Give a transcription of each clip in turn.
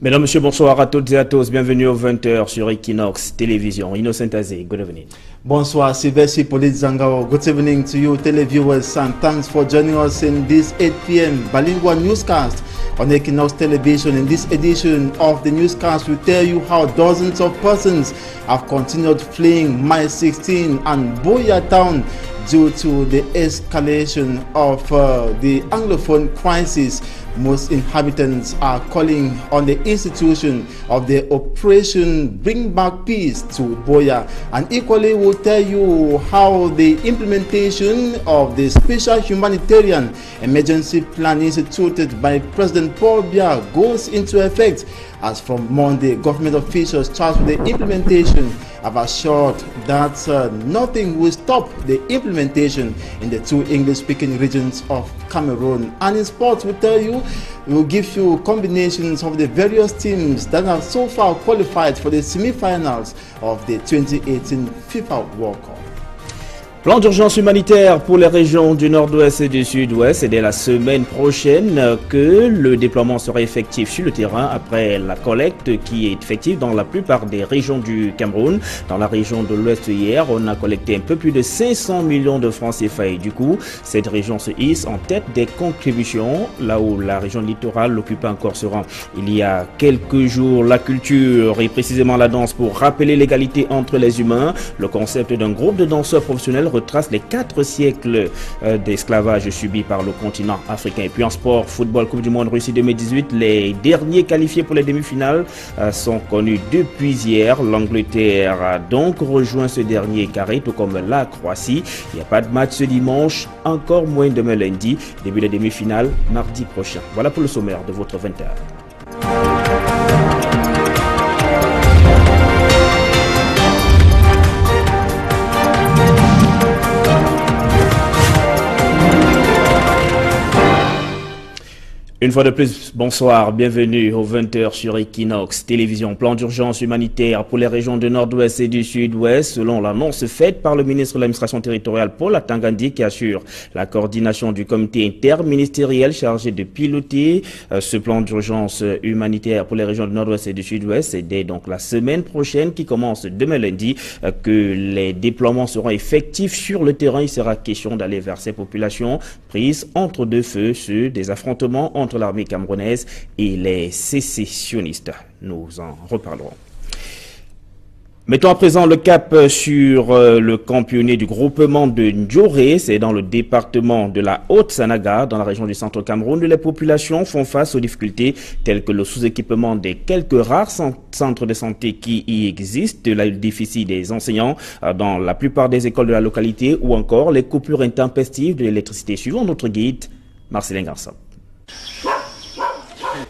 Mesdames, Messieurs, bonsoir à toutes et à tous. Bienvenue aux 20h sur Equinox Télévision. Innocent Azé, good evening. Bonsoir, Sylvester Polizangao. Good evening to you, televiewers, and thanks for joining us in this 8 p.m. bilingual newscast on Equinox Television. In this edition of the newscast, we tell you how dozens of persons have continued fleeing Mile 16 and Boya Town due to the escalation of the Anglophone crisis. Most inhabitants are calling on the institution of the Operation Bring Back Peace to Boya. And equally, we'll tell you how the implementation of the Special Humanitarian Emergency Plan instituted by President Paul Biya goes into effect. As from Monday, government officials charged with the implementation have assured that nothing will stop the implementation in the two English-speaking regions of Cameroon. And in sports, we'll give you combinations of the various teams that have so far qualified for the semi-finals of the 2018 FIFA World Cup. Plan d'urgence humanitaire pour les régions du nord-ouest et du sud-ouest. C'est dès la semaine prochaine que le déploiement sera effectif sur le terrain après la collecte qui est effective dans la plupart des régions du Cameroun. Dans la région de l'ouest hier, on a collecté un peu plus de 500 millions de francs CFA et du coup, cette région se hisse en tête des contributions, là où la région littorale l'occupe encore ce rang. Il y a quelques jours, la culture et précisément la danse pour rappeler l'égalité entre les humains. Le concept d'un groupe de danseurs professionnels retrace les 4 siècles d'esclavage subi par le continent africain. Et puis en sport, football, Coupe du Monde Russie 2018, les derniers qualifiés pour les demi-finales sont connus depuis hier. L'Angleterre a donc rejoint ce dernier carré, tout comme la Croatie. Il n'y a pas de match ce dimanche, encore moins demain lundi. Début des demi-finales mardi prochain. Voilà pour le sommaire de votre 20h. Une fois de plus, bonsoir, bienvenue aux 20h sur Equinox Télévision. Plan d'urgence humanitaire pour les régions du nord-ouest et du sud-ouest, selon l'annonce faite par le ministre de l'administration territoriale Paul Atangandi, qui assure la coordination du comité interministériel chargé de piloter ce plan d'urgence humanitaire pour les régions du nord-ouest et du sud-ouest. C'est dès donc la semaine prochaine, qui commence demain lundi, que les déploiements seront effectifs sur le terrain. Il sera question d'aller vers ces populations prises entre deux feux, ceux des affrontements entre l'armée camerounaise et les sécessionnistes. Nous en reparlerons. Mettons à présent le cap sur le camp pionnier du groupement de Ndjoré. C'est dans le département de la Haute-Sanaga, dans la région du centre Cameroun, où les populations font face aux difficultés telles que le sous-équipement des quelques rares centres de santé qui y existent, le déficit des enseignants dans la plupart des écoles de la localité ou encore les coupures intempestives de l'électricité. Suivant notre guide, Marcelin Garçon.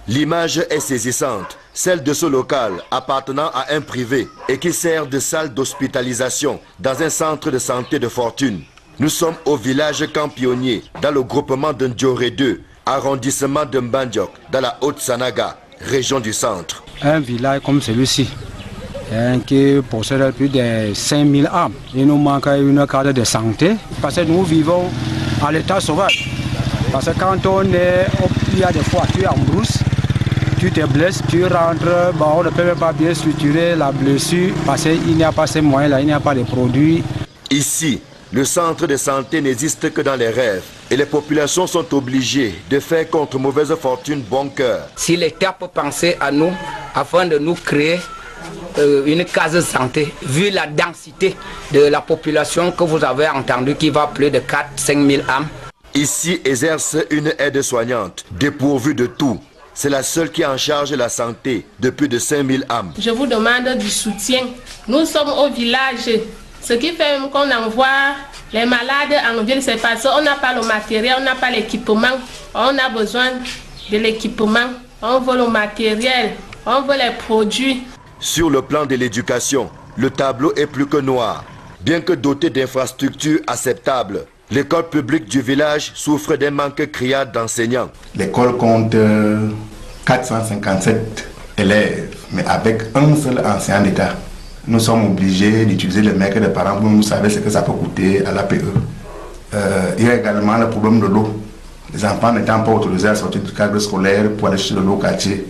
L'image est saisissante, celle de ce local appartenant à un privé et qui sert de salle d'hospitalisation dans un centre de santé de fortune. Nous sommes au village Camp Pionnier, dans le groupement de Ndjoré 2, arrondissement de Mbandjok, dans la Haute-Sanaga, région du centre. Un village comme celui-ci, qui possède plus de 5000 âmes. Il nous manque une carte de santé parce que nous vivons à l'état sauvage. Parce que quand il y a des fois tu es en brousse, tu te blesses, tu rentres, on ne peut même pas bien structurer la blessure parce qu'il n'y a pas ces moyens-là, il n'y a pas de produits. Ici, le centre de santé n'existe que dans les rêves et les populations sont obligées de faire contre mauvaise fortune bon cœur. Si l'État peut penser à nous afin de nous créer une case de santé, vu la densité de la population que vous avez entendu qui va plus de 4-5 000 âmes. Ici exerce une aide-soignante, dépourvue de tout. C'est la seule qui est en charge de la santé de plus de 5000 âmes. Je vous demande du soutien. Nous sommes au village. Ce qui fait qu'on envoie les malades en ville, c'est parce qu'on n'a pas le matériel, on n'a pas l'équipement. On a besoin de l'équipement. On veut le matériel, on veut les produits. Sur le plan de l'éducation, le tableau est plus que noir. Bien que doté d'infrastructures acceptables, l'école publique du village souffre d'un manque criard d'enseignants. L'école compte 457 élèves, mais avec un seul enseignant d'État. Nous sommes obligés d'utiliser le maître des parents pour nous savoir ce que ça peut coûter à l'APE. Il y a également le problème de l'eau. Les enfants n'étant pas autorisés à sortir du cadre scolaire pour aller chercher de l'eau au quartier.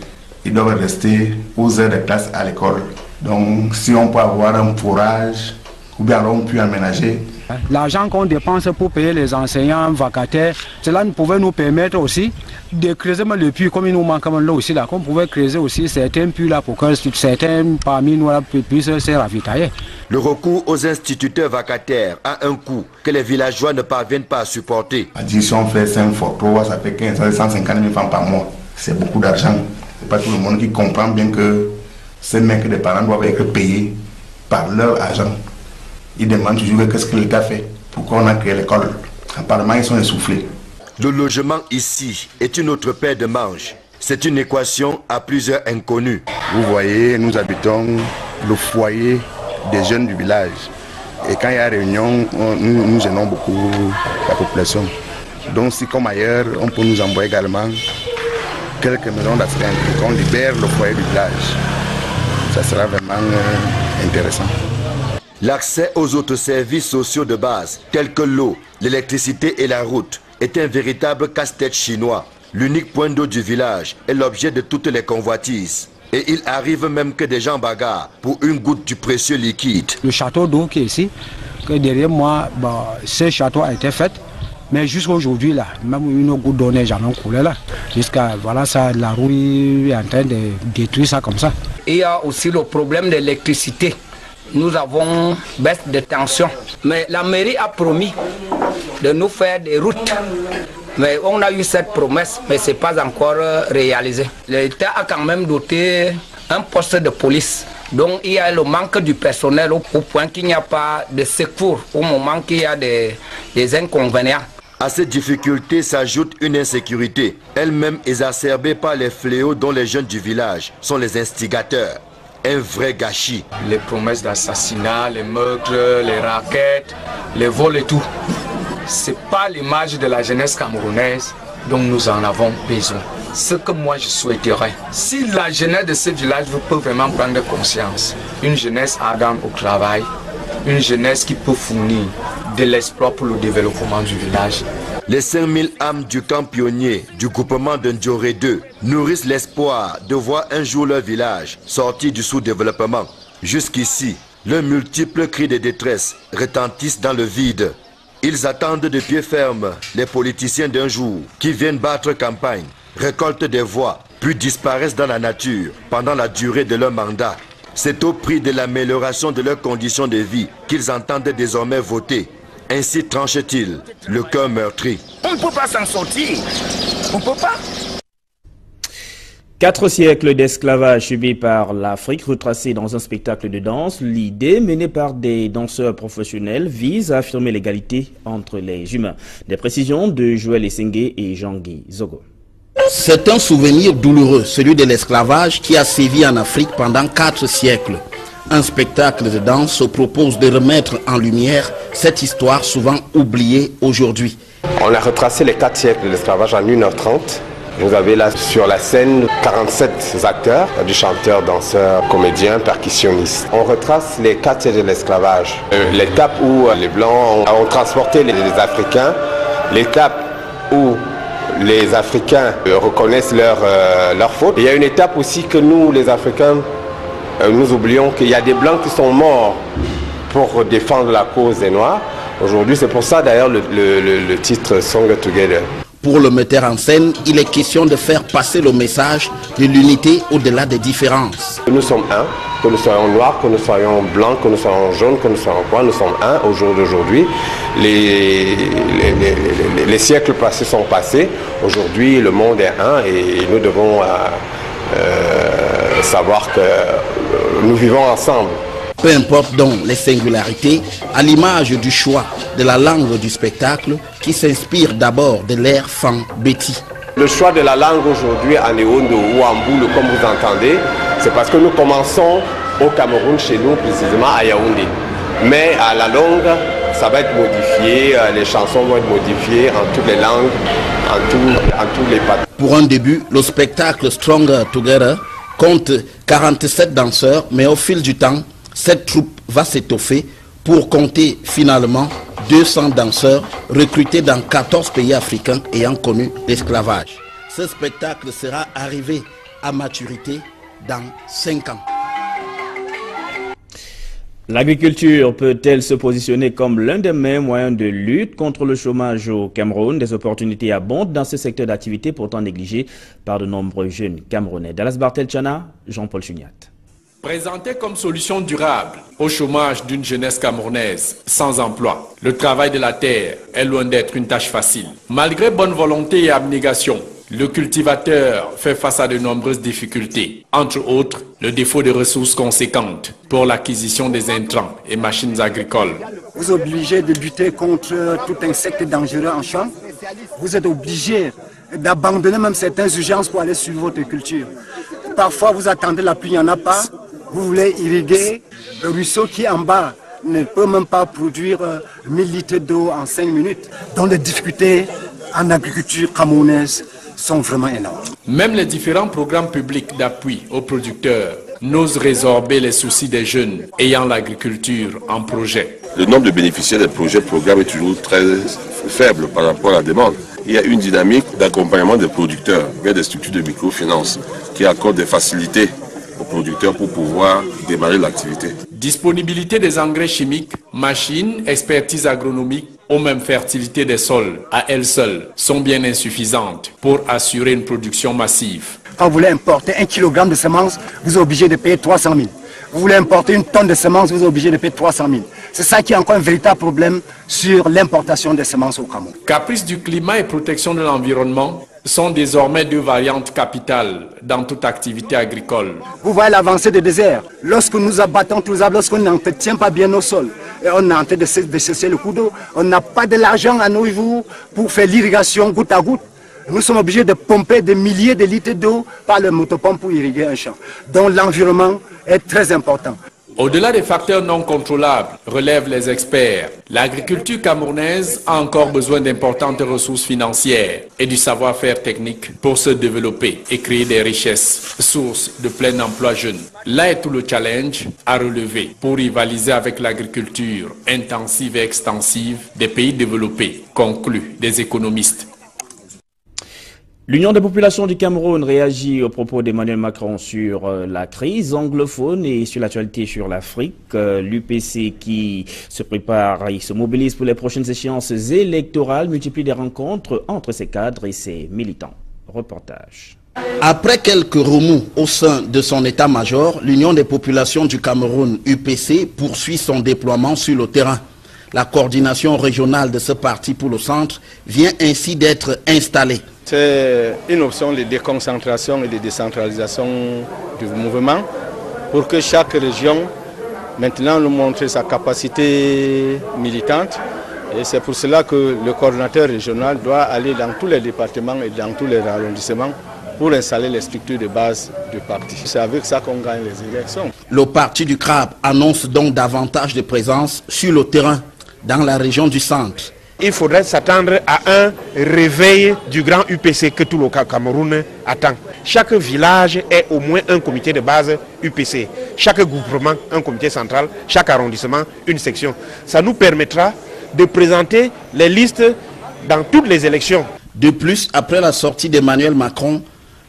ils doivent rester aux heures de classe à l'école. Donc si on peut avoir un fourrage, ou bien alors on peut aménager. L'argent qu'on dépense pour payer les enseignants vacataires, cela pouvait nous permettre aussi de creuser le puits, comme il nous manque là aussi, là, qu'on pouvait creuser aussi certains puits là pour que certains parmi nous là, puissent se ravitailler. Le recours aux instituteurs vacataires a un coût que les villageois ne parviennent pas à supporter. Si on fait 5 photos, ça fait 150 000 francs par mois. C'est beaucoup d'argent. Ce n'est pas tout le monde qui comprend bien que ces mecs des parents doivent être payés par leur argent. Ils demandent toujours qu'est-ce que l'État fait. Pourquoi on a créé l'école? Apparemment, ils sont essoufflés. Le logement ici est une autre paire de manches. C'est une équation à plusieurs inconnus. Vous voyez, nous habitons le foyer des jeunes du village. Et quand il y a réunion, nous gênons beaucoup la population. Donc si comme ailleurs, on peut nous envoyer également quelques maisons d'astreinte pour qu'on libère le foyer du village. Ça sera vraiment intéressant. L'accès aux autres services sociaux de base, tels que l'eau, l'électricité et la route, est un véritable casse-tête chinois. L'unique point d'eau du village est l'objet de toutes les convoitises. Et il arrive même que des gens bagarrent pour une goutte du précieux liquide. Le château d'eau qui est ici, que derrière moi, ce château a été fait. Mais jusqu'à aujourd'hui, là, même une goutte d'eau n'est jamais coulée là. Jusqu'à, voilà, ça, la rouille est en train de détruire ça comme ça. Il y a aussi le problème de l'électricité. Nous avons baisse de tension. Mais la mairie a promis de nous faire des routes. Mais on a eu cette promesse, mais ce n'est pas encore réalisé. L'État a quand même doté un poste de police. Donc il y a le manque du personnel au point qu'il n'y a pas de secours, au moment qu'il y a des inconvénients. À ces difficultés s'ajoute une insécurité, elle-même exacerbée par les fléaux dont les jeunes du village sont les instigateurs. Un vrai gâchis. Les promesses d'assassinat, les meurtres, les raquettes, les vols et tout. Ce n'est pas l'image de la jeunesse camerounaise dont nous en avons besoin. Ce que moi je souhaiterais, si la jeunesse de ce village peut vraiment prendre conscience, une jeunesse ardente au travail, une jeunesse qui peut fournir de l'espoir pour le développement du village. Les 5000 âmes du camp pionnier du groupement de Ndioré 2 nourrissent l'espoir de voir un jour leur village sortir du sous-développement. Jusqu'ici, leurs multiples cris de détresse retentissent dans le vide. Ils attendent de pied ferme les politiciens d'un jour qui viennent battre campagne, récoltent des voix, puis disparaissent dans la nature pendant la durée de leur mandat. C'est au prix de l'amélioration de leurs conditions de vie qu'ils entendent désormais voter. Ainsi tranche-t-il, le cœur meurtri. On ne peut pas s'en sortir. On ne peut pas. 4 siècles d'esclavage subi par l'Afrique retracé dans un spectacle de danse. L'idée menée par des danseurs professionnels vise à affirmer l'égalité entre les humains. Des précisions de Joël Essengue et Jean-Guy Zogo. C'est un souvenir douloureux, celui de l'esclavage qui a sévi en Afrique pendant 4 siècles. Un spectacle de danse se propose de remettre en lumière cette histoire souvent oubliée aujourd'hui. On a retracé les 4 siècles de l'esclavage en 1h30. Vous avez là sur la scène 47 acteurs, du chanteur, danseur, comédien, percussionniste. On retrace les 4 siècles de l'esclavage. L'étape où les Blancs ont transporté les Africains, l'étape où les Africains reconnaissent leurs fautes. Il y a une étape aussi que nous, les Africains, nous oublions qu'il y a des Blancs qui sont morts pour défendre la cause des Noirs. Aujourd'hui, c'est pour ça d'ailleurs le titre Song Together. Pour le metteur en scène, il est question de faire passer le message de l'unité au-delà des différences. Nous sommes un, que nous soyons noirs, que nous soyons blancs, que nous soyons jaunes, que nous soyons quoi, nous sommes un au jour d'aujourd'hui. Les siècles passés sont passés. Aujourd'hui, le monde est un et nous devons savoir que nous vivons ensemble. Peu importe donc les singularités, à l'image du choix de la langue du spectacle qui s'inspire d'abord de l'air Fan Betty. Le choix de la langue aujourd'hui en Ewondo ou en Boule, comme vous entendez, c'est parce que nous commençons au Cameroun, chez nous, précisément à Yaoundé. Mais à la longue, ça va être modifié, les chansons vont être modifiées en toutes les langues, en tous les patrons. Pour un début, le spectacle Stronger Together compte 47 danseurs, mais au fil du temps, cette troupe va s'étoffer pour compter finalement 200 danseurs recrutés dans 14 pays africains ayant connu l'esclavage. Ce spectacle sera arrivé à maturité dans 5 ans. L'agriculture peut-elle se positionner comme l'un des meilleurs moyens de lutte contre le chômage au Cameroun? Des opportunités abondent dans ce secteur d'activité pourtant négligé par de nombreux jeunes Camerounais. Dallas Bartel-Chana, Jean-Paul Chuniat. Présenté comme solution durable au chômage d'une jeunesse camerounaise sans emploi, le travail de la terre est loin d'être une tâche facile. Malgré bonne volonté et abnégation, le cultivateur fait face à de nombreuses difficultés, entre autres le défaut de ressources conséquentes pour l'acquisition des intrants et machines agricoles. Vous êtes obligé de lutter contre tout insecte dangereux en champ. Vous êtes obligé d'abandonner même certaines urgences pour aller suivre votre culture. Parfois vous attendez la pluie, il n'y en a pas. Vous voulez irriguer le ruisseau qui est en bas ne peut même pas produire 1000 litres d'eau en 5 minutes. Donc les difficultés en agriculture camerounaise sont vraiment énormes. Même les différents programmes publics d'appui aux producteurs n'osent résorber les soucis des jeunes ayant l'agriculture en projet. Le nombre de bénéficiaires des projets programmes est toujours très faible par rapport à la demande. Il y a une dynamique d'accompagnement des producteurs vers des structures de microfinance qui accordent des facilités aux producteurs pour pouvoir démarrer l'activité. Disponibilité des engrais chimiques, machines, expertise agronomique ou même fertilité des sols, à elles seules, sont bien insuffisantes pour assurer une production massive. Quand vous voulez importer 1 kg de semences, vous êtes obligé de payer 300 000. Vous voulez importer 1 tonne de semences, vous êtes obligé de payer 300 000. C'est ça qui est encore un véritable problème sur l'importation des semences au Cameroun. Caprice du climat et protection de l'environnement sont désormais 2 variantes capitales dans toute activité agricole. Vous voyez l'avancée des déserts. Lorsque nous abattons tous les arbres, lorsqu'on n'entretient pas bien nos sols, et on est en train de cesser le cours d'eau, on n'a pas de l'argent à nos jours pour faire l'irrigation goutte à goutte. Nous sommes obligés de pomper des milliers de litres d'eau par le motopompe pour irriguer un champ. Donc l'environnement est très important. Au-delà des facteurs non contrôlables, relèvent les experts, l'agriculture camerounaise a encore besoin d'importantes ressources financières et du savoir-faire technique pour se développer et créer des richesses, source de plein emploi jeune. Là est tout le challenge à relever pour rivaliser avec l'agriculture intensive et extensive des pays développés, concluent des économistes. L'Union des populations du Cameroun réagit aux propos d'Emmanuel Macron sur la crise anglophone et sur l'actualité sur l'Afrique. L'UPC qui se prépare et se mobilise pour les prochaines échéances électorales multiplie des rencontres entre ses cadres et ses militants. Reportage. Après quelques remous au sein de son état-major, l'Union des populations du Cameroun, UPC, poursuit son déploiement sur le terrain. La coordination régionale de ce parti pour le centre vient ainsi d'être installée. C'est une option de déconcentration et de décentralisation du mouvement pour que chaque région maintenant nous montre sa capacité militante. Et c'est pour cela que le coordinateur régional doit aller dans tous les départements et dans tous les arrondissements pour installer les structures de base du parti. C'est avec ça qu'on gagne les élections. Le parti du crabe annonce donc davantage de présence sur le terrain dans la région du centre. Il faudrait s'attendre à un réveil du grand UPC que tout le Cameroun attend. Chaque village est au moins un comité de base UPC. Chaque gouvernement, un comité central. Chaque arrondissement, une section. Ça nous permettra de présenter les listes dans toutes les élections. De plus, après la sortie d'Emmanuel Macron,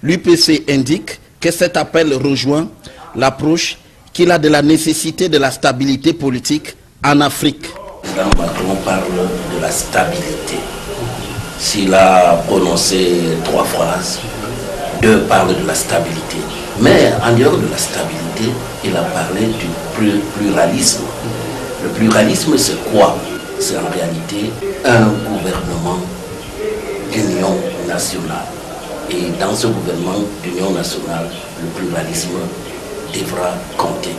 l'UPC indique que cet appel rejoint l'approche qu'il a de la nécessité de la stabilité politique en Afrique. Le président Macron parle de la stabilité. S'il a prononcé 3 phrases, 2 parlent de la stabilité. Mais en dehors de la stabilité, il a parlé du pluralisme. Le pluralisme, c'est quoi? C'est en réalité un gouvernement d'union nationale. Et dans ce gouvernement d'union nationale, le pluralisme devra compter.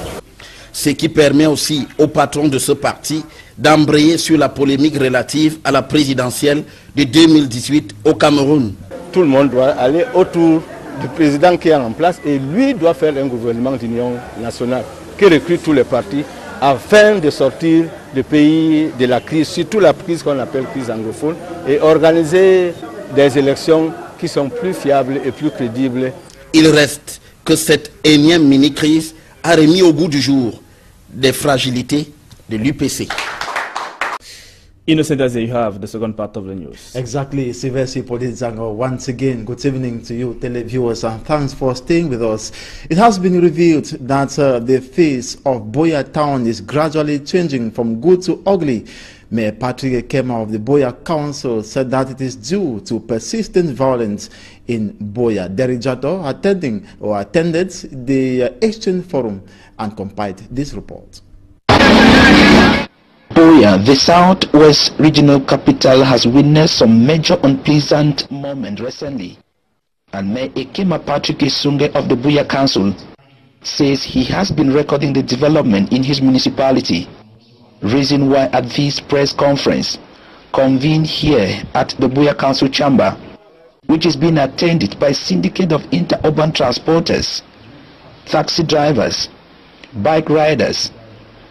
Ce qui permet aussi au patron de ce parti d'embrayer sur la polémique relative à la présidentielle de 2018 au Cameroun. Tout le monde doit aller autour du président qui est en place et lui doit faire un gouvernement d'union nationale qui recrute tous les partis afin de sortir le pays de la crise, surtout la crise qu'on appelle crise anglophone, et organiser des élections qui sont plus fiables et plus crédibles. Il reste que cette énième mini-crise a remis au goût du jour des fragilités de l'UPC. Innocent, as you have the second part of the news. Exactly, Sylvester Polizango. Once again, good evening to you, televiewers, and thanks for staying with us. It has been revealed that the face of Buea town is gradually changing from good to ugly. Mayor Patrick Ekema of the Buea Council said that it is due to persistent violence in Buea. Derijato attended the Exchange Forum and compiled this report. Buea, the southwest regional capital, has witnessed some major unpleasant moments recently, and Mayor Ekema Patrick Esunge of the Buea Council says he has been recording the development in his municipality. Reason why at this press conference convened here at the Buea Council chamber, which is being attended by a syndicate of interurban transporters, taxi drivers, bike riders,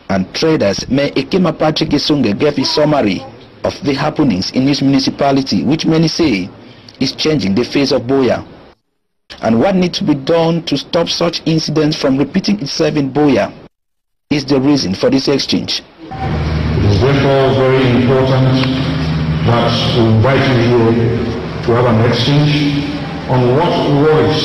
and traders, Mayor Ekema Patrick Esunge gave a summary of the happenings in his municipality, which many say is changing the face of Buea, and what needs to be done to stop such incidents from repeating itself in Buea is the reason for this exchange. It is therefore very important that we invite you here to have an exchange on what worries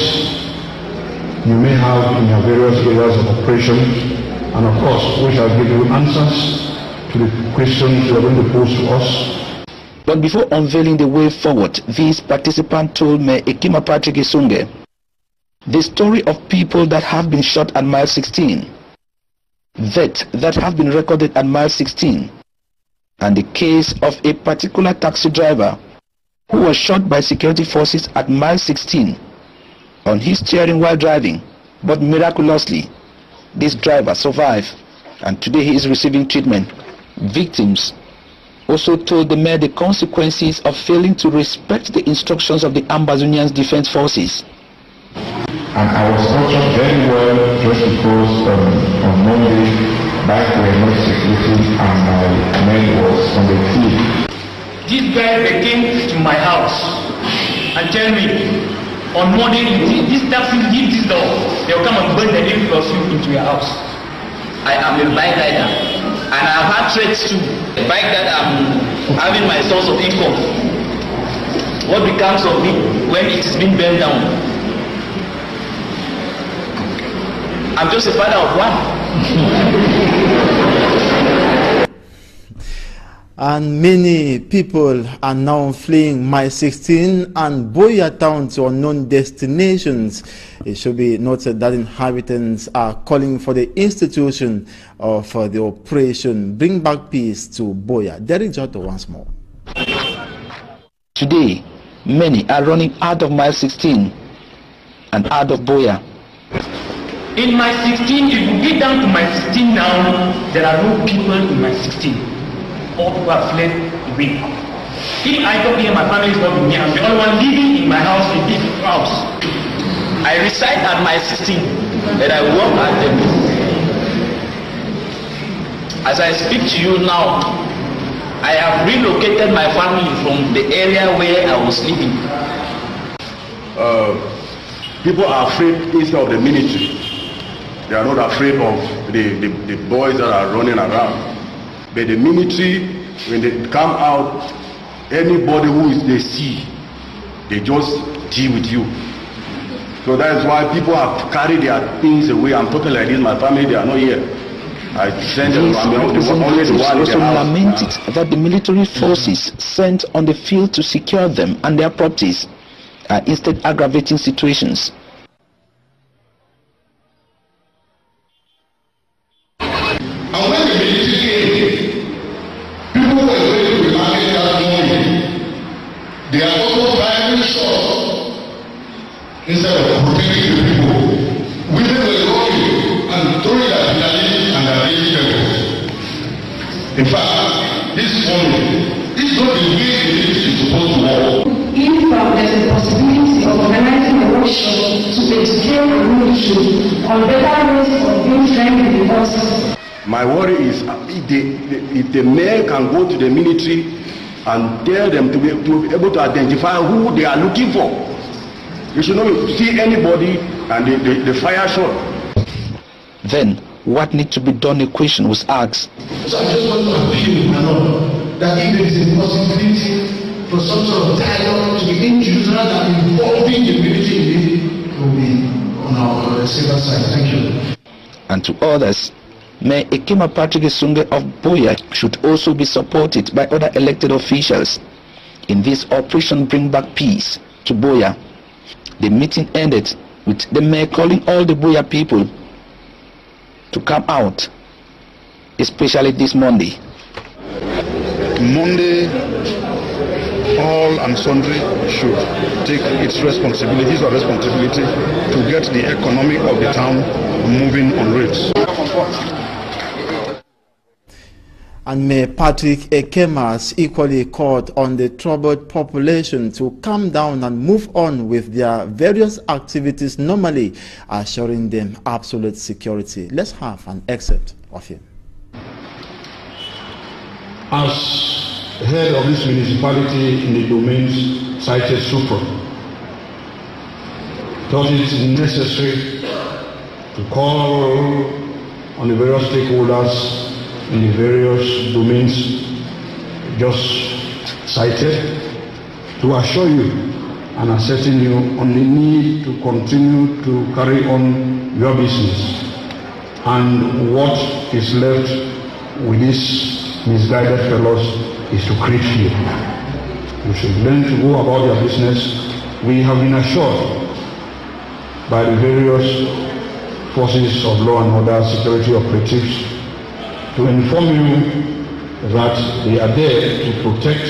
you may have in your various areas of operation. And of course, we shall give you answers to the questions you are going to pose to us. But before unveiling the way forward, this participant told Mayor Ekema Patrick Esunge the story of people that have been shot at mile 16, that have been recorded at mile 16, and the case of a particular taxi driver who was shot by security forces at mile 16 on his steering while driving, but miraculously, this driver survived, and today he is receiving treatment. Victims also told the mayor the consequences of failing to respect the instructions of the Ambazonian Defense Forces. And I was tortured very well just because on Monday, bike were not security and my man was on the field. These guys, they came to my house and tell me, on Monday, this taxi, leave this door. They'll come and burn the explosive into your house. I am a bike rider, and I have had threats too. The bike that I'm having my source of income. What becomes of me when it is being burned down? I'm just a father of one. And many people are now fleeing Mile 16 and Buea town to unknown destinations. It should be noted that inhabitants are calling for the institution of the operation Bring Back Peace to Buea. Derek Jotto once more. Today, many are running out of Mile 16 and out of Buea. In Mile 16, if you get down to Mile 16 now, there are no people in Mile 16. All who have fled away. If I come here, my family is not with me. I'm the only one living in my house, in this house. I reside at my 16, but I work at the. As I speak to you now, I have relocated my family from the area where I was living. People are afraid instead of the military. They are not afraid of the boys that are running around. But the military, when they come out, anybody they see, they just deal with you. So that is why people have carried their things away. I'm talking like this, my family, they are not here. I send them, also lamented that the military forces sent on the field to secure them and their properties are instead aggravating situations. And when the military came, people were going to the market that morning. They are also firing shots instead of protecting the people. Women were running and throwing their finalities and their vegetables. In fact, this morning, this is not the way the military is supposed to work. If there's a possibility of organizing a workshop to educate the military on better ways of being trained in the forces. My worry is if the mayor can go to the military and tell them to be able to identify who they are looking for. You should not see anybody and the fire shot. Then, what needs to be done? A question was asked. So I just want to appeal, my Lord, that if there is a possibility for some sort of dialogue to be introduced rather than involving the community in it, will be on our safer side. Thank you. And to others, Mayor Ekema Patrick Esunge of Buea should also be supported by other elected officials in this Operation Bring Back Peace to Buea. The meeting ended with the mayor calling all the Buea people to come out, especially this Monday. Monday, all and sundry should take its responsibilities or responsibility to get the economy of the town moving on rails. And Mayor Patrick Ekema has equally called on the troubled population to calm down and move on with their various activities normally, assuring them absolute security. Let's have an excerpt of him. As head of this municipality in the domains cited supra, thought it necessary to call on the various stakeholders in the various domains just cited to assure you and ascertain you on the need to continue to carry on your business, and what is left with these misguided fellows is to create fear. You should learn to go about your business. We have been assured by the various forces of law and order, security operatives, to inform you that they are there to protect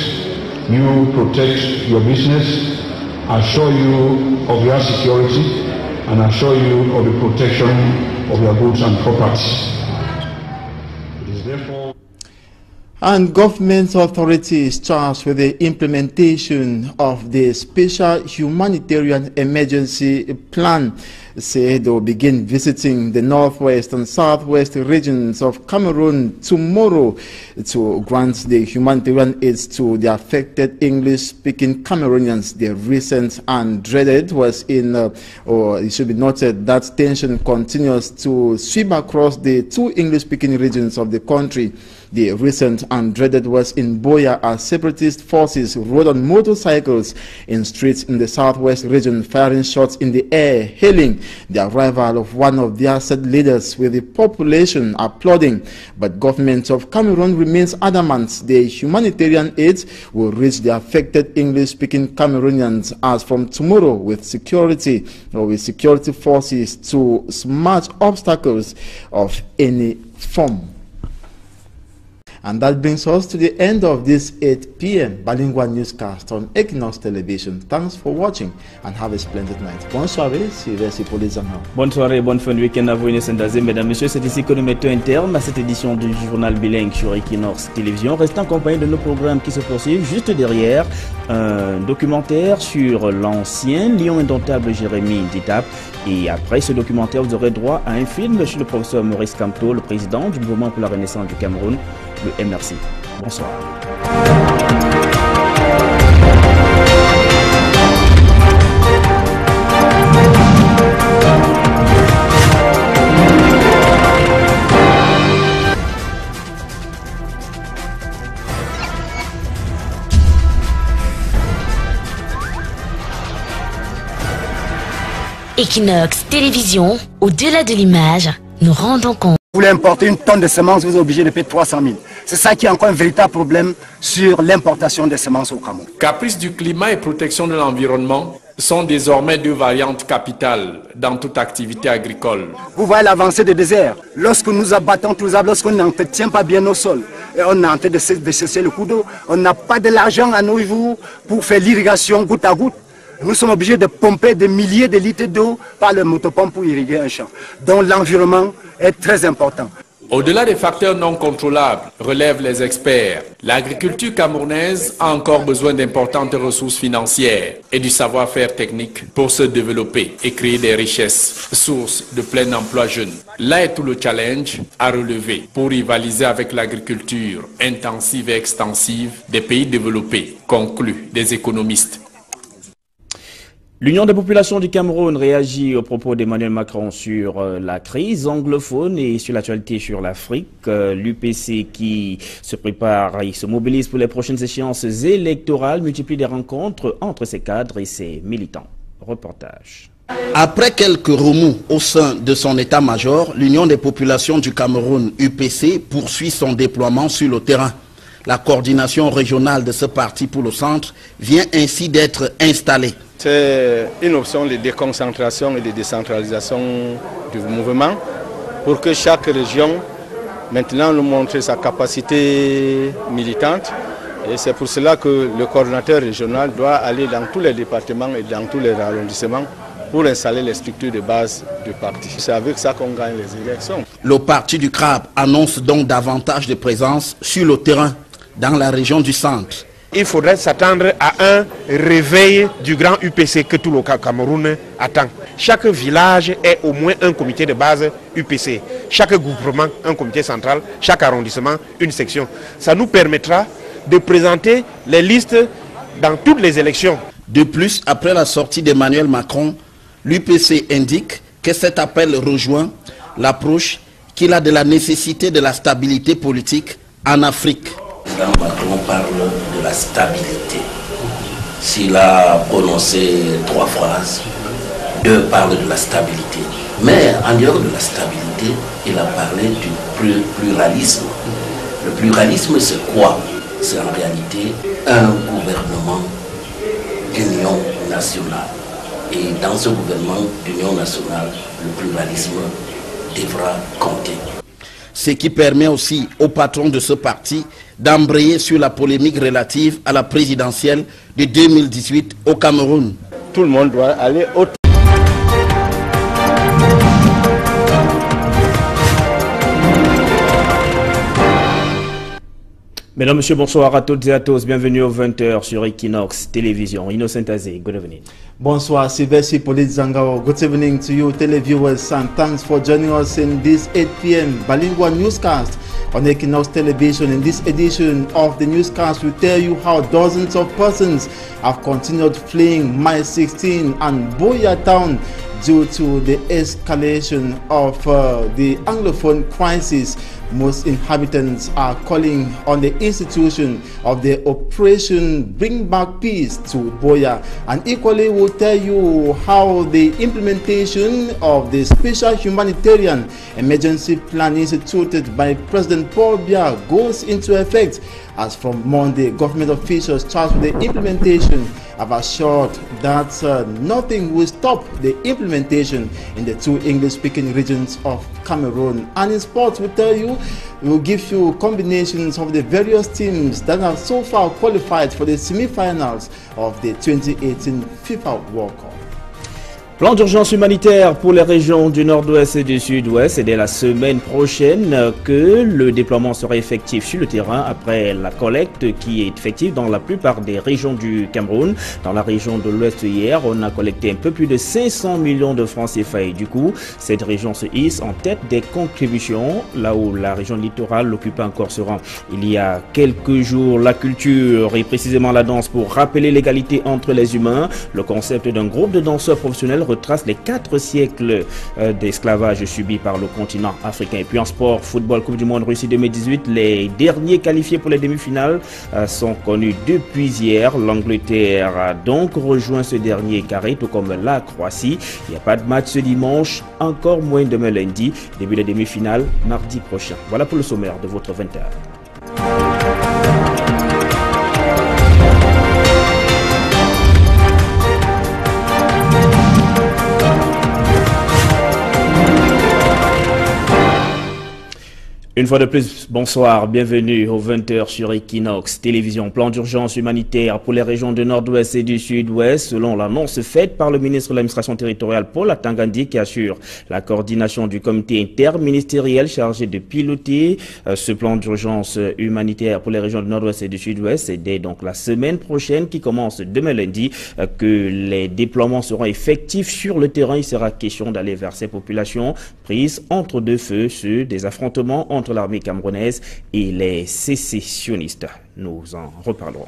you, protect your business, assure you of your security, and assure you of the protection of your goods and property. It is therefore... And government authorities charged with the implementation of the special humanitarian emergency plan said they will begin visiting the northwest and southwest regions of Cameroon tomorrow to grant the humanitarian aid to the affected English-speaking Cameroonians. The recent and dreaded was or it should be noted that tension continues to sweep across the two English-speaking regions of the country. The recent and dreaded was in Buea as separatist forces rode on motorcycles in streets in the southwest region, firing shots in the air, hailing the arrival of one of their said leaders, with the population applauding. But government of Cameroon remains adamant the humanitarian aid will reach the affected English-speaking Cameroonians as from tomorrow, with security forces to smash obstacles of any form. And that brings us to the end of this 8 p.m. bilingual newscast on Equinox Television. Thanks for watching and have a splendid night. Bonne soirée, Sylvestre Polizanga. Bonne soirée, bonne fin de week-end à vous, Inès Ndazé. Mesdames, Messieurs, c'est ici que nous mettons un terme à cette édition du journal bilingue sur Equinox Télévision. Restez en compagnie de nos programmes qui se poursuivent juste derrière. Un documentaire sur l'ancien lion indomptable Jérémy Ditap. Et après ce documentaire, vous aurez droit à un film sur le professeur Maurice Kamto, le président du Mouvement pour la Renaissance du Cameroun, le MRC. Bonsoir. Equinox Télévision, au-delà de l'image, nous rendons compte. Vous voulez importer une tonne de semences, vous êtes obligé de payer 300 000. C'est ça qui est encore un véritable problème sur l'importation des semences au Cameroun. Caprice du climat et protection de l'environnement sont désormais deux variantes capitales dans toute activité agricole. Vous voyez l'avancée des déserts. Lorsque nous abattons tous les arbres, lorsqu'on n'entretient pas bien nos sols, et on est en train de cesser le cours d'eau, on n'a pas de l'argent à nos jours pour faire l'irrigation goutte à goutte. Nous sommes obligés de pomper des milliers de litres d'eau par le motopompe pour irriguer un champ. Donc l'environnement est très important. Au-delà des facteurs non contrôlables, relèvent les experts, l'agriculture camerounaise a encore besoin d'importantes ressources financières et du savoir-faire technique pour se développer et créer des richesses, source de plein emploi jeune. Là est tout le challenge à relever pour rivaliser avec l'agriculture intensive et extensive des pays développés, concluent des économistes. L'Union des populations du Cameroun réagit aux propos d'Emmanuel Macron sur la crise anglophone et sur l'actualité sur l'Afrique. L'UPC qui se prépare et se mobilise pour les prochaines échéances électorales multiplie des rencontres entre ses cadres et ses militants. Reportage. Après quelques remous au sein de son état-major, l'Union des populations du Cameroun, UPC, poursuit son déploiement sur le terrain. La coordination régionale de ce parti pour le centre vient ainsi d'être installée. C'est une option de déconcentration et de décentralisation du mouvement pour que chaque région maintenant nous montre sa capacité militante. Et c'est pour cela que le coordinateur régional doit aller dans tous les départements et dans tous les arrondissements pour installer les structures de base du parti. C'est avec ça qu'on gagne les élections. Le parti du crabe annonce donc davantage de présence sur le terrain dans la région du centre. Il faudrait s'attendre à un réveil du grand UPC que tout le Cameroun attend. Chaque village est au moins un comité de base UPC. Chaque groupement, un comité central. Chaque arrondissement, une section. Ça nous permettra de présenter les listes dans toutes les élections. De plus, après la sortie d'Emmanuel Macron, l'UPC indique que cet appel rejoint l'approche qu'il a de la nécessité de la stabilité politique en Afrique. Le président Macron parle de la stabilité. S'il a prononcé 3 phrases, 2 parlent de la stabilité. Mais en dehors de la stabilité, il a parlé du pluralisme. Le pluralisme, c'est quoi? C'est en réalité un gouvernement d'union nationale. Et dans ce gouvernement d'union nationale, le pluralisme devra compter. Ce qui permet aussi au patron de ce parti d'embrayer sur la polémique relative à la présidentielle de 2018 au Cameroun. Tout le monde doit aller au... Mesdames, Messieurs, bonsoir à toutes et à tous. Bienvenue aux 20h sur Equinox Télévision. Innocent Azé, good evening. Bonsoir, Sylvester Polizangao. Good evening to you, televiewers, and thanks for joining us in this 8 p.m. bilingual newscast on Equinox Television. In this edition of the newscast, we tell you how dozens of persons have continued fleeing Mile 16 and Buea Town due to the escalation of the Anglophone crisis. Most inhabitants are calling on the institution of the Operation Bring Back Peace to Buea. And equally, we'll tell you how the implementation of the Special Humanitarian Emergency Plan instituted by President Paul Biya goes into effect. As from Monday, government officials charged with the implementation have assured that nothing will stop the implementation in the 2 English-speaking regions of Cameroon. And in sports, we'll give you combinations of the various teams that have so far qualified for the semi-finals of the 2018 FIFA World Cup. Plan d'urgence humanitaire pour les régions du nord-ouest et du sud-ouest. C'est dès la semaine prochaine que le déploiement sera effectif sur le terrain après la collecte qui est effective dans la plupart des régions du Cameroun. Dans la région de l'ouest hier, on a collecté un peu plus de 500 millions de francs CFA et du coup, cette région se hisse en tête des contributions, là où la région littorale l'occupe encore ce rang. Il y a quelques jours, la culture et précisément la danse pour rappeler l'égalité entre les humains. Le concept d'un groupe de danseurs professionnels retrace les 4 siècles d'esclavage subis par le continent africain. Et puis en sport, football, Coupe du Monde Russie 2018, les derniers qualifiés pour les demi-finales sont connus depuis hier. L'Angleterre a donc rejoint ce dernier carré, tout comme la Croatie. Il n'y a pas de match ce dimanche, encore moins demain lundi. Début des demi-finales mardi prochain. Voilà pour le sommaire de votre 20h. Une fois de plus, bonsoir, bienvenue aux 20h sur Equinox Télévision. Plan d'urgence humanitaire pour les régions du nord-ouest et du sud-ouest, selon l'annonce faite par le ministre de l'administration territoriale Paul Atangandi, qui assure la coordination du comité interministériel chargé de piloter ce plan d'urgence humanitaire pour les régions du nord-ouest et du sud-ouest. C'est dès donc la semaine prochaine, qui commence demain lundi, que les déploiements seront effectifs sur le terrain. Il sera question d'aller vers ces populations prises entre deux feux, ceux des affrontements entre l'armée camerounaise et les sécessionnistes. Nous en reparlerons.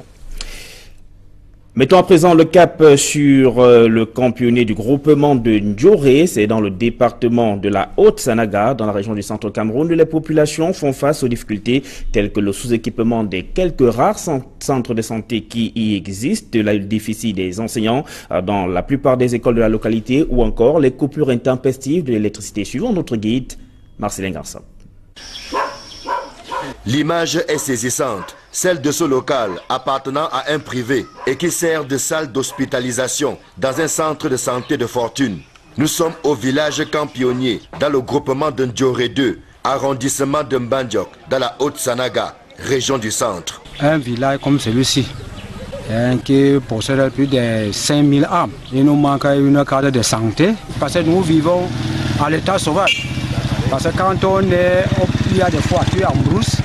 Mettons à présent le cap sur le camp pionnier du groupement de Ndioré. C'est dans le département de la Haute-Sanaga, dans la région du centre Cameroun, où les populations font face aux difficultés telles que le sous-équipement des quelques rares centres de santé qui y existent, le déficit des enseignants dans la plupart des écoles de la localité ou encore les coupures intempestives de l'électricité. Suivant notre guide, Marcelin Garçon. L'image est saisissante, celle de ce local appartenant à un privé et qui sert de salle d'hospitalisation dans un centre de santé de fortune. Nous sommes au village Camp Pionnier, dans le groupement de Ndioré 2, arrondissement de Mbandjok, dans la Haute-Sanaga, région du centre. Un village comme celui-ci, qui possède plus de 5000 âmes. Il nous manque une carte de santé, parce que nous vivons à l'état sauvage. Parce que quand il y a des fois, tu es en brousse,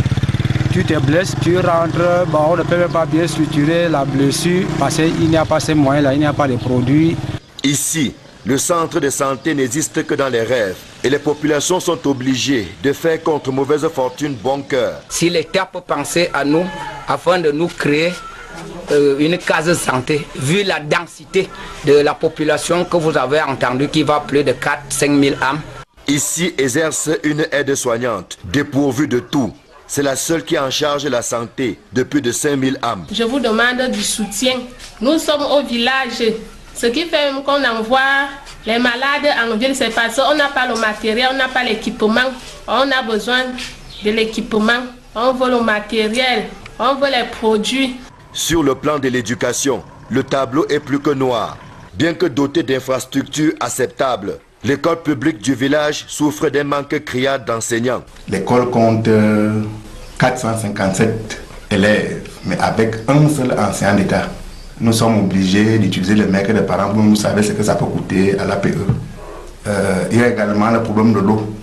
tu te blesses, tu rentres, bon, on ne peut même pas bien structurer la blessure parce qu'il n'y a pas ces moyens-là, il n'y a pas de produits. Ici, le centre de santé n'existe que dans les rêves et les populations sont obligées de faire contre mauvaise fortune bon cœur. Si l'État peut penser à nous afin de nous créer une case de santé, vu la densité de la population que vous avez entendu qui va plus de 4-5 000 âmes. Ici exerce une aide-soignante, dépourvue de tout. C'est la seule qui est en charge de la santé de plus de 5000 âmes. Je vous demande du soutien. Nous sommes au village. Ce qui fait qu'on envoie les malades en ville, c'est parce qu'on n'a pas le matériel, on n'a pas l'équipement. On a besoin de l'équipement. On veut le matériel, on veut les produits. Sur le plan de l'éducation, le tableau est plus que noir. Bien que doté d'infrastructures acceptables, l'école publique du village souffre d'un manque criard d'enseignants. L'école compte 457 élèves, mais avec un seul enseignant d'État. Nous sommes obligés d'utiliser les maîtres des parents pour nous savoir ce que ça peut coûter à l'APE. Il y a également le problème de l'eau.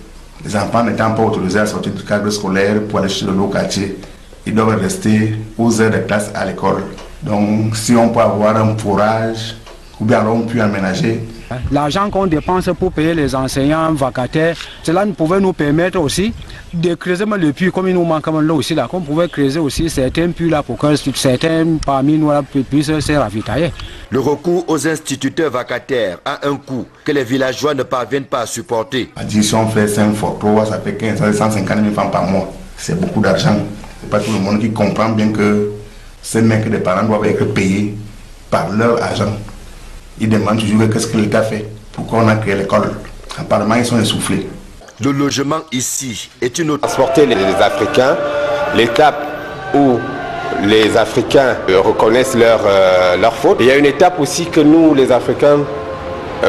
Les enfants n'étant pas autorisés à sortir du cadre scolaire pour aller chercher de l'eau au quartier, ils doivent rester aux heures de classe à l'école. Donc si on peut avoir un fourrage, ou bien on peut aménager. L'argent qu'on dépense pour payer les enseignants vacataires, cela pouvait nous permettre aussi de creuser le puits, comme il nous manque là aussi, là, qu'on pouvait creuser aussi certains puits là pour que certains parmi nous là, puissent se ravitailler. Le recours aux instituteurs vacataires a un coût que les villageois ne parviennent pas à supporter. Si on fait 5 photos, ça fait 150 000 francs par mois. C'est beaucoup d'argent. C'est pas tout le monde qui comprend bien que ces mecs des parents doivent être payés par leur argent. Ils demandent toujours qu'est-ce que l'État fait, pourquoi on a créé l'école. Apparemment, ils sont essoufflés. Le logement ici est une autre. Transporter les Africains, l'étape où les Africains reconnaissent leur faute. Il y a une étape aussi que nous, les Africains,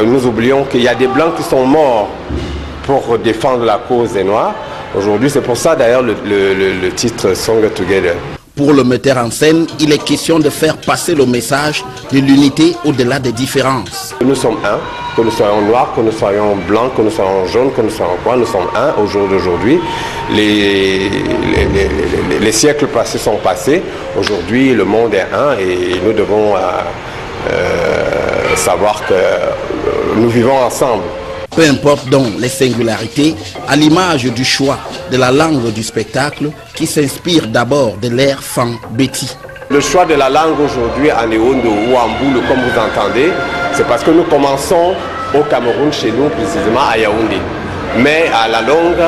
nous oublions qu'il y a des Blancs qui sont morts pour défendre la cause des Noirs. Aujourd'hui, c'est pour ça d'ailleurs le titre Song Together. Pour le metteur en scène, il est question de faire passer le message de l'unité au-delà des différences. Nous sommes un, que nous soyons noirs, que nous soyons blancs, que nous soyons jaunes, que nous soyons quoi, nous sommes un au jour d'aujourd'hui. Les siècles passés sont passés. Aujourd'hui, le monde est un et nous devons savoir que nous vivons ensemble. Peu importe donc les singularités, à l'image du choix de la langue du spectacle qui s'inspire d'abord de l'air fan Betty. Le choix de la langue aujourd'hui en Ewondo ou en Boule, comme vous entendez, c'est parce que nous commençons au Cameroun, chez nous, précisément à Yaoundé. Mais à la longue,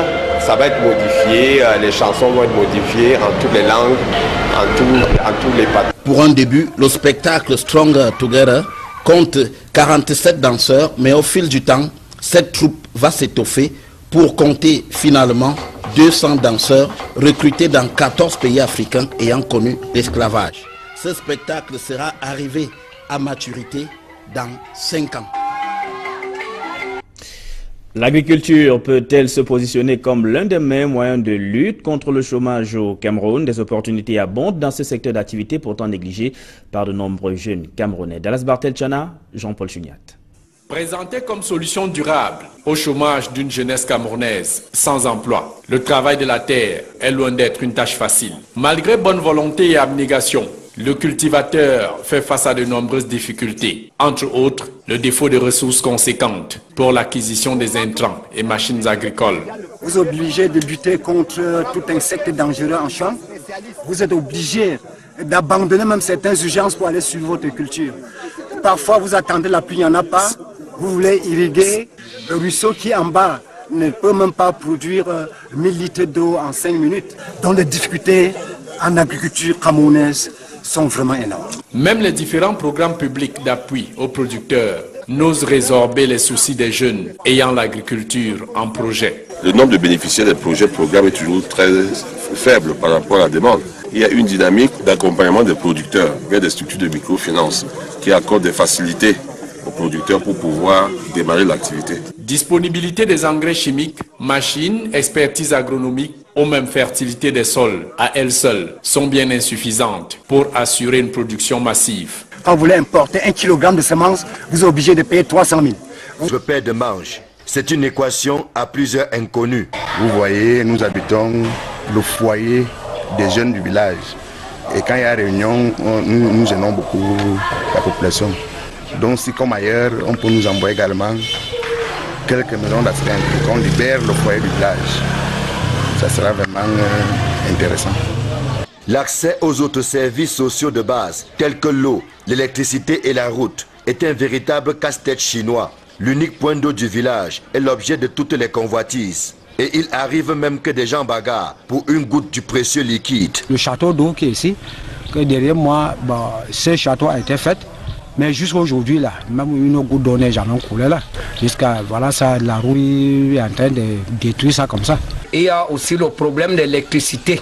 ça va être modifié, les chansons vont être modifiées en toutes les langues, en tous les patrons. Pour un début, le spectacle Stronger Together compte 47 danseurs, mais au fil du temps, cette troupe va s'étoffer pour compter finalement 200 danseurs recrutés dans 14 pays africains ayant connu l'esclavage. Ce spectacle sera arrivé à maturité dans 5 ans. L'agriculture peut-elle se positionner comme l'un des meilleurs moyens de lutte contre le chômage au Cameroun? Des opportunités abondent dans ce secteur d'activité pourtant négligé par de nombreux jeunes Camerounais. Dallas Bartel-Chana, Jean-Paul Chuniat. Présenté comme solution durable au chômage d'une jeunesse camerounaise sans emploi, le travail de la terre est loin d'être une tâche facile. Malgré bonne volonté et abnégation, le cultivateur fait face à de nombreuses difficultés, entre autres le défaut de ressources conséquentes pour l'acquisition des intrants et machines agricoles. Vous êtes obligé de lutter contre tout insecte dangereux en champ. Vous êtes obligé d'abandonner même certaines urgences pour aller suivre votre culture. Parfois, vous attendez la pluie, il n'y en a pas. Vous voulez irriguer le ruisseau qui est en bas ne peut même pas produire 1000 litres d'eau en 5 minutes. Donc les difficultés en agriculture camerounaise sont vraiment énormes. Même les différents programmes publics d'appui aux producteurs n'osent résorber les soucis des jeunes ayant l'agriculture en projet. Le nombre de bénéficiaires des projets programmes est toujours très faible par rapport à la demande. Il y a une dynamique d'accompagnement des producteurs vers des structures de microfinance qui accordent des facilités aux producteurs pour pouvoir démarrer l'activité. Disponibilité des engrais chimiques, machines, expertise agronomique ou même fertilité des sols, à elles seules, sont bien insuffisantes pour assurer une production massive. Quand vous voulez importer 1 kg de semences, vous êtes obligé de payer 300 000. Le paie de manche, c'est une équation à plusieurs inconnus. Vous voyez, nous habitons le foyer des jeunes du village. Et quand il y a réunion, nous gênons beaucoup la population. Donc si comme ailleurs, on peut nous envoyer également quelques maisons d'astreinte pour qu'on libère le foyer du village. Ça sera vraiment intéressant. L'accès aux autres services sociaux de base, tels que l'eau, l'électricité et la route, est un véritable casse-tête chinois. L'unique point d'eau du village est l'objet de toutes les convoitises. Et il arrive même que des gens bagarrent pour une goutte du précieux liquide. Le château d'eau qui est ici, que derrière moi, ce château a été fait. Mais jusqu'à aujourd'hui, là, même une goutte d'eau n'est jamais coulée là. Jusqu'à, voilà, ça, la rouille est en train de détruire ça comme ça. Il y a aussi le problème de l'électricité.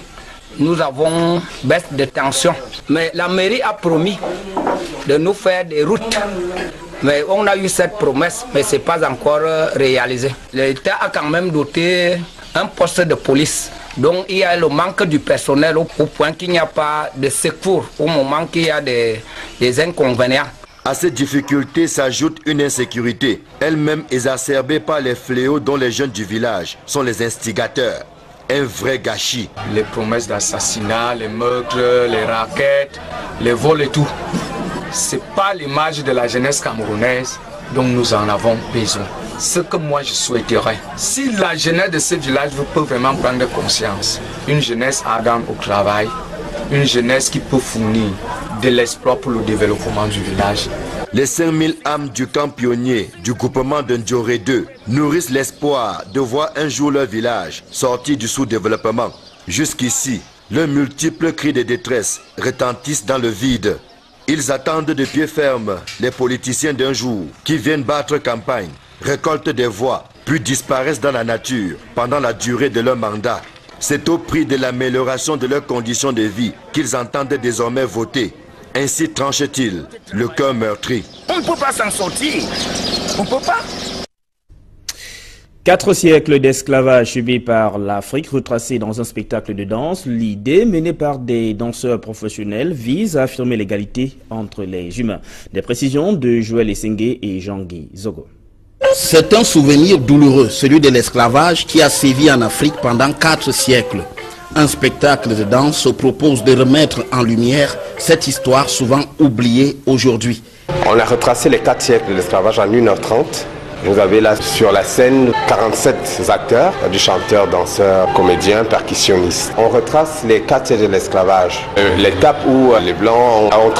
Nous avons baisse de tension. Mais la mairie a promis de nous faire des routes. Mais on a eu cette promesse, mais ce n'est pas encore réalisé. L'État a quand même doté un poste de police. Donc il y a le manque du personnel au point qu'il n'y a pas de secours au moment qu'il y a des inconvénients. À ces difficultés s'ajoute une insécurité, elle-même exacerbée par les fléaux dont les jeunes du village sont les instigateurs. Un vrai gâchis. Les promesses d'assassinat, les meurtres, les raquettes, les vols et tout. Ce n'est pas l'image de la jeunesse camerounaise dont nous en avons besoin. Ce que moi je souhaiterais, si la jeunesse de ce village peut vraiment prendre conscience, une jeunesse ardente au travail, une jeunesse qui peut fournir de l'espoir pour le développement du village. Les 5000 âmes du camp pionnier du groupement de Ndioré 2 nourrissent l'espoir de voir un jour leur village sortir du sous-développement. Jusqu'ici, leurs multiples cris de détresse retentissent dans le vide. Ils attendent de pied ferme les politiciens d'un jour qui viennent battre campagne, récoltent des voix, puis disparaissent dans la nature pendant la durée de leur mandat. C'est au prix de l'amélioration de leurs conditions de vie qu'ils entendent désormais voter. Ainsi tranche-t-il le cœur meurtri. On ne peut pas s'en sortir. On ne peut pas. 4 siècles d'esclavage subi par l'Afrique retracé dans un spectacle de danse. L'idée menée par des danseurs professionnels vise à affirmer l'égalité entre les humains. Des précisions de Joël Essengue et Jean-Guy Zogo. C'est un souvenir douloureux, celui de l'esclavage qui a sévi en Afrique pendant 4 siècles. Un spectacle de danse se propose de remettre en lumière cette histoire souvent oubliée aujourd'hui. On a retracé les 4 siècles de l'esclavage en 1h30. Vous avez là sur la scène 47 acteurs, du chanteur, danseur, comédien, percussionniste. On retrace les 4 siècles de l'esclavage. L'étape où les Blancs ont